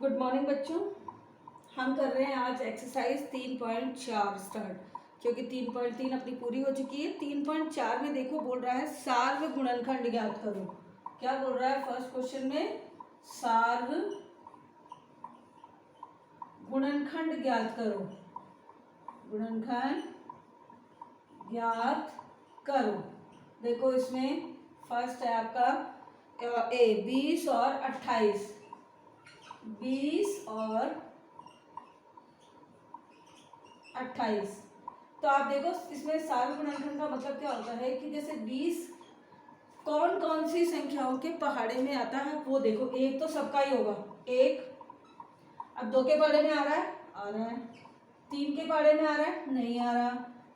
Good morning बच्चों। हम कर रहे हैं आज एक्सरसाइज 3.4 स्टार्ट, क्योंकि 3.3 अपनी पूरी हो चुकी है। 3.4 में देखो बोल रहा है सार्व गुणनखंड ज्ञात करो। क्या बोल रहा है फर्स्ट क्वेश्चन में? सार्व गुणनखंड ज्ञात करो। गुणनखंड ज्ञात करो। देखो इसमें फर्स्ट है आपका ए 20 और 28। 20 और 28। तो आप देखो इसमें सार्व गुणनखंड का मतलब क्या होता है कि जैसे 20 कौन कौन सी संख्याओं के पहाड़े में आता है वो देखो। एक तो सबका ही होगा, एक। अब दो के पहाड़े में आ रहा है, आ रहा है। तीन के पहाड़े में आ रहा है, नहीं आ रहा।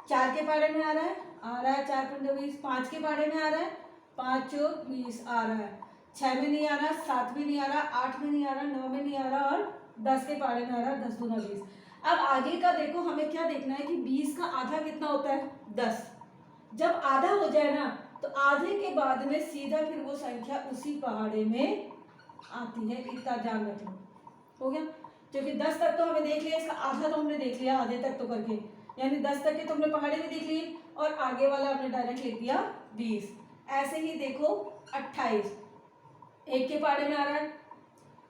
चार के पहाड़े में आ रहा है, आ रहा है। 4 पंजे 20। 5 के पहाड़े में आ रहा है, 5 चौक 20 आ रहा है। 6 में नहीं आ रहा, 7 में नहीं आ रहा, 8 में नहीं आ रहा, 9 में नहीं आ रहा और 10 के पहाड़े में आ रहा है। 10 दूना 20। अब आगे का देखो, हमें क्या देखना है कि 20 का आधा कितना होता है? 10। जब आधा हो जाए ना तो आधे के बाद में सीधा फिर वो संख्या उसी पहाड़े में आती है। इतना ध्यान रख लो। हो गया? क्योंकि 10 तक तो हमें देख लिया, इसका आधा तो हमने देख लिया आधे तक तो करके, यानी 10 तक के तो हमने पहाड़े में देख लिए और आगे वाला हमने डायरेक्ट लिख दिया 20। ऐसे ही देखो 28 एक के पहाड़े में आ रहा है,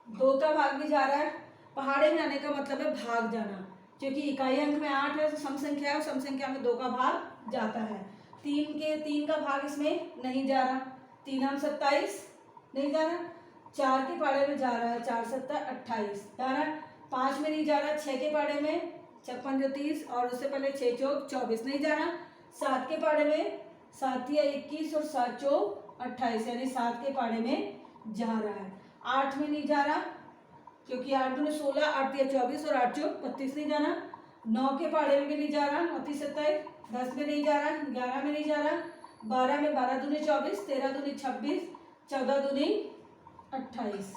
दो का भाग भी जा रहा है। पहाड़े में आने का मतलब है भाग जाना, क्योंकि इकाई अंक में 8 है तो सम संख्या है और सम संख्या में 2 का भाग जाता है। 3 का भाग इसमें नहीं जा रहा, 3 हम 27 नहीं जा रहा। 4 के पहाड़े में जा रहा है, 4 7 28 जा रहा है। 5 में नहीं जा रहा, 6 के पहाड़े में 56 जो 30 और उससे पहले 6 चौक 24 नहीं जा रहा। 7 के पहाड़े में 7 या 21 और 7 चौक 28 यानी 7 के पहाड़े में जा रहा है। 8 में नहीं जा रहा, क्योंकि 8 दूने 16, 8 या 24 और 8 चौक 32 नहीं जाना। 9 के पहाड़े में भी नहीं जा रहा, 9 3 27। 10 में नहीं जा रहा, 11 में नहीं जा रहा। 12 में 12 दूने 24, 13 दूने 26, 14 दूने 28।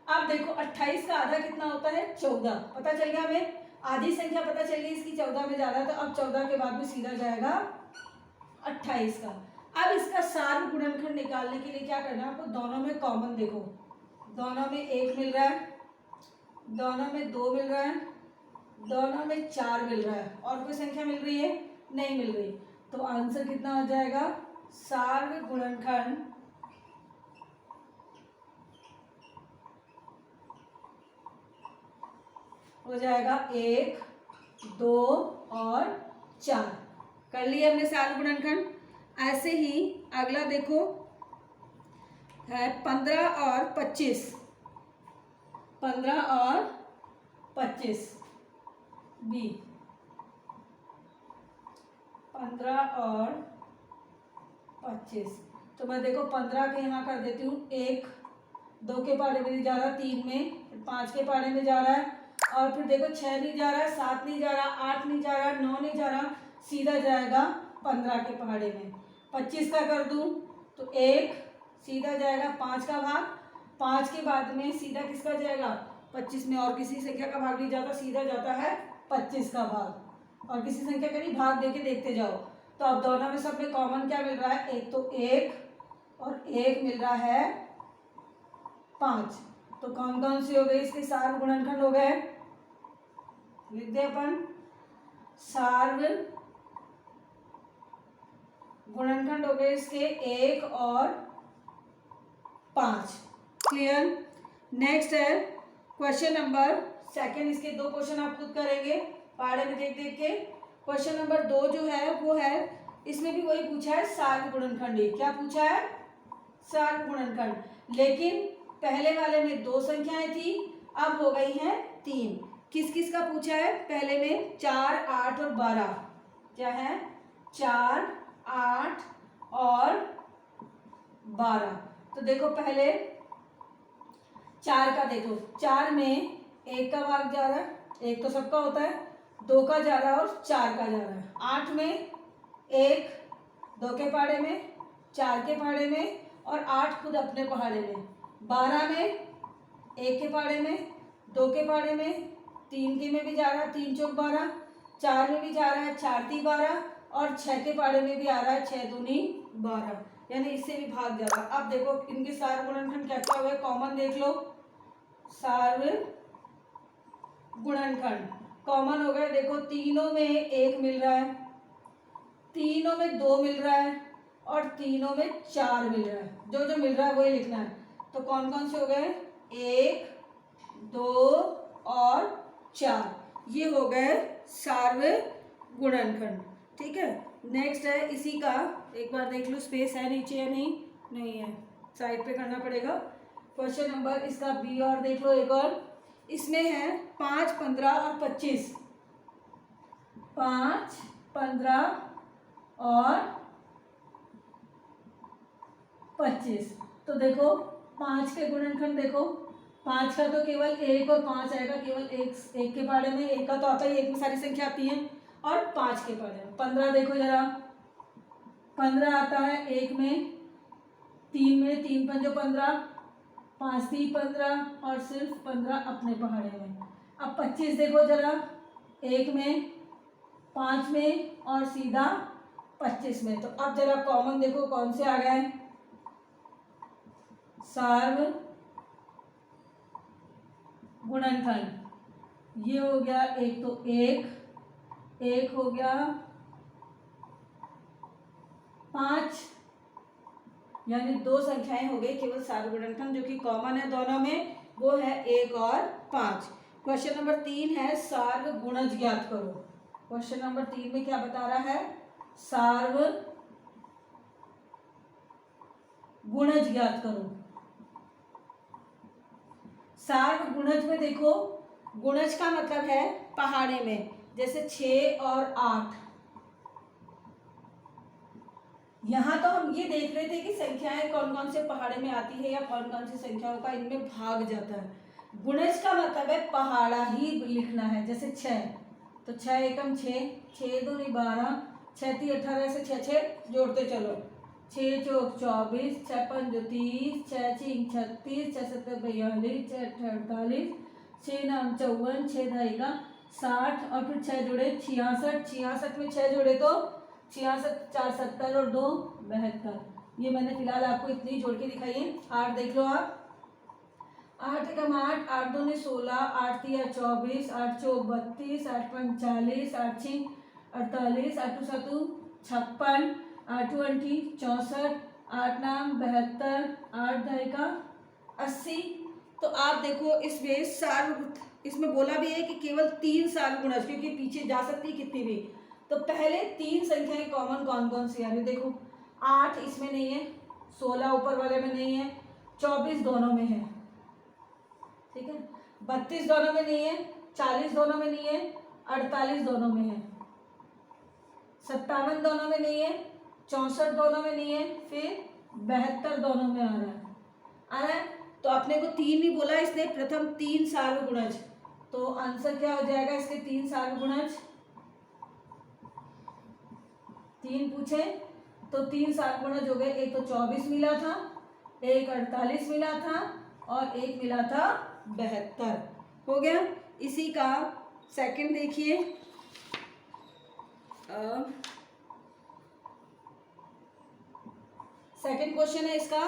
अब देखो 28 का आधा कितना होता है? 14। पता चल गया हमें, आधी संख्या पता चल गई इसकी 14 में जा रहा है। तो अब 14 के बाद में सीधा जाएगा 28 का। अब इसका सार्व गुणनखंड निकालने के लिए क्या करना है आपको? दोनों में कॉमन देखो, दोनों में 1 मिल रहा है, दोनों में 2 मिल रहा है, दोनों में 4 मिल रहा है और कोई संख्या मिल रही है? नहीं मिल रही। तो आंसर कितना हो जाएगा? सार्व गुणनखंड हो जाएगा 1, 2 और 4। कर लिया हमने सार्व गुणनखंड। ऐसे ही अगला देखो है 15 और 25। 15 और 25 बी। 15 और 25। तो मैं देखो 15 के यहाँ कर देती हूँ 1, 2 के पहाड़े में नहीं जा रहा, 3 में, फिर 5 के पहाड़े में जा रहा है और फिर देखो 6 नहीं जा रहा, 7 नहीं जा रहा, 8 नहीं जा रहा, 9 नहीं जा रहा, सीधा जाएगा 15 के पहाड़े में। 25 का कर दूँ तो 1 सीधा जाएगा 5 का भाग, 5 के बाद में सीधा किसका जाएगा? 25 में और किसी संख्या का भाग नहीं जाता, सीधा जाता है 25 का भाग। और किसी संख्या का नहीं, भाग देके देखते जाओ। तो अब दोनों में सब में कॉमन क्या मिल रहा है? एक तो 1 और 1 मिल रहा है 5। तो कौन कौन सी हो गई इसके सार्व गुणनखंड हो गए? लिख दे अपन, सार्व गुणनखंड हो गए इसके 1 और 5। क्लियर? नेक्स्ट है क्वेश्चन नंबर 2। इसके 2 क्वेश्चन आप खुद करेंगे पहाड़े में देख देख के। क्वेश्चन नंबर 2 जो है वो है, इसमें भी वही पूछा है सार्व गुणनखंड। क्या पूछा है? सार्व गुणनखंड। लेकिन पहले वाले में 2 संख्याएं थी, अब हो गई हैं 3। किस किस का पूछा है? पहले में 4, 8 और 12। क्या है? 4, 8 और 12। तो देखो पहले 4 का देखो, 4 में 1 का भाग जा रहा है, 1 तो सबका होता है, 2 का जा रहा है और 4 का जा रहा है। 8 में 1, 2 के पहाड़े में, 4 के पहाड़े में और 8 खुद अपने पहाड़े में। 12 में 1 के पहाड़े में, 2 के पहाड़े में, 3 के में भी जा रहा है, 3 चौक 12, 4 में भी जा रहा है, 4 3 12 और 6 के पहाड़े में भी आ रहा है, 6 दूनी 12, यानी इससे भी भाग जा रहा है। अब देखो इनके सारे गुणनखंड क्या क्या हुए, कॉमन देख लो। सार्वगुणनखंड कॉमन हो गया। देखो तीनों में एक मिल रहा है, तीनों में दो मिल रहा है और तीनों में चार मिल रहा है। जो जो मिल रहा है वही लिखना है। तो कौन कौन से हो गए? एक, दो और चार, ये हो गए सार्वगुणनखंड। ठीक है, नेक्स्ट है इसी का, एक बार देख लो स्पेस है नीचे या नहीं, नहीं है, साइड पे करना पड़ेगा। क्वेश्चन नंबर इसका बी और देख लो एक और, इसमें है 5, 15 और 25। 5, 15 और 25। तो देखो 5 के गुणनखंड देखो, 5 का तो केवल 1 और 5 आएगा, केवल एक के पाड़े में, एक का तो आता ही, एक में सारी संख्या आती है, और 5 के पाड़े में 15 देखो जरा, 15 आता है एक में, 3 में, 3 पंजो 15, 5 3 15 और सिर्फ 15 अपने पहाड़े में। अब 25 देखो जरा, एक में, 5 में और सीधा 25 में। तो अब जरा कॉमन देखो कौन से आ गए? सार्वगुणनखंड। ये हो गया एक, तो एक हो गया 5, यानी दो संख्याएं हो गई केवल सार्वगुणनखंड जो कि कॉमन है दोनों में, वो है 1 और 5। क्वेश्चन नंबर 3 है सार्वगुणज ज्ञात करो। क्वेश्चन नंबर 3 में क्या बता रहा है? सार्वगुणज ज्ञात करो। सार्वगुणज में देखो, गुणज का मतलब है पहाड़े में, जैसे 6 और 8। यहाँ तो हम ये देख रहे थे कि संख्याएं कौन कौन से पहाड़े में आती है या कौन कौन सी संख्याओं का इनमें भाग जाता है। गुणज का मतलब है पहाड़ा ही लिखना है। जैसे 6, तो 6 एकम 6, 6 दूनी 12, 6 3 18 से 6 6 जोड़ते चलो, 6 चौक 24, 6 पंज 30, 6 6 36, 6 7 42, 6 48, 6 9 54, 6 ढाई का 60 और फिर 6 जोड़े 66, 66 में 6 जोड़े तो 66, 4 70 और 2 72। ये मैंने फिलहाल आपको इतनी जोड़ के दिखाई है। 8 देख लो आप, 8 एकम 8, 8 दूनी 16, 8 3 24, 8 चौक 32, 8 5 40, 8 6 48, 8 2 7 56, 8 2 8 64, 8 9 72, 8 ढाई का 80। तो आप देखो इसमें इसमें बोला भी है कि केवल 3 सार्वगुणज, क्योंकि पीछे जा सकती है कितनी भी। तो पहले 3 संख्याएं कॉमन कौन कौन सी आ रही देखो, 8 इसमें नहीं है, 16 ऊपर वाले में नहीं है, 24 दोनों में है, ठीक है, 32 दोनों में नहीं है, 40 दोनों में नहीं है, 48 दोनों में है, 57 दोनों में नहीं है, 64 दोनों में नहीं है, फिर 72 दोनों में आ रहा है। तो अपने को 3 ही बोला इसने, प्रथम 3 सार्वगुणज। तो आंसर क्या हो जाएगा इसके? 3 सार्वगुणज, 3 पूछे तो 3 सार्वगुणज हो गए। एक तो 24 मिला था, एक 48 मिला था और एक मिला था 72, हो गया। इसी का सेकंड देखिए, सेकंड क्वेश्चन है इसका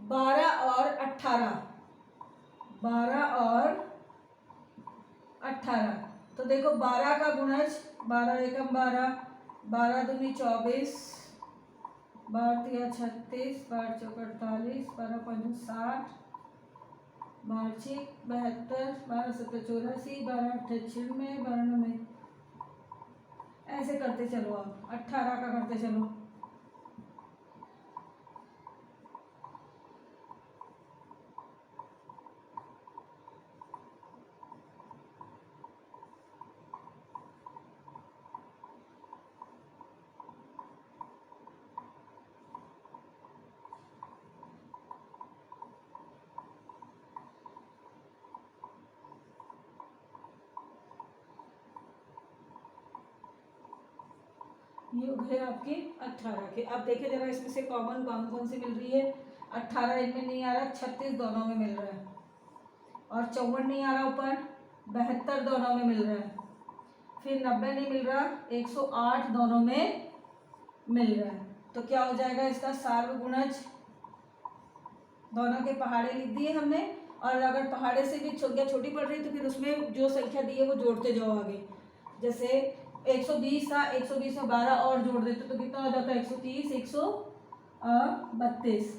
12 और 18। 12 और 18, तो देखो 12 का गुणज 12 एकम 12, 12 दूनी 24, 12 तिया 36, 12 चौक 48, 12 पंच 60, 12 6 72, 12 7 84, 12 8 96, 12 9, ऐसे करते चलो आप, 18 का करते चलो। ये हो गए आपके 18 के। अब देखिए जरा इसमें से कॉमन कौन कौन सी मिल रही है। 18 इनमें नहीं आ रहा, 36 दोनों में मिल रहा है और 54 नहीं आ रहा ऊपर, 72 दोनों में मिल रहा है, फिर 90 नहीं मिल रहा, 108 दोनों में मिल रहा है। तो क्या हो जाएगा इसका? सार्वगुणज, दोनों के पहाड़े लिख दिए हमने और अगर पहाड़े से भी संख्या छोटी पड़ रही है तो फिर उसमें जो संख्या दी है वो जोड़ते जाओ आगे। जैसे 120 था, 120 में 12 और जोड़ देते तो कितना हो जाता है 130, 132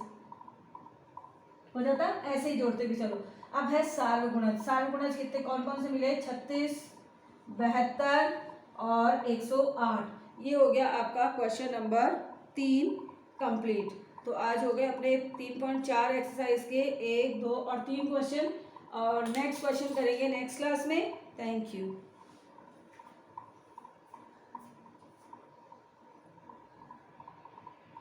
हो जाता। ऐसे ही जोड़ते भी चलो। अब है सार्वगुणज। सार्वगुणज कितने कौन कौन से मिले? 36, 72 और 108। ये हो गया आपका क्वेश्चन नंबर 3 कंप्लीट। तो आज हो गए अपने 3.4 एक्सरसाइज के 1, 2 और 3 क्वेश्चन, और नेक्स्ट क्वेश्चन करेंगे नेक्स्ट क्लास में। Thank you.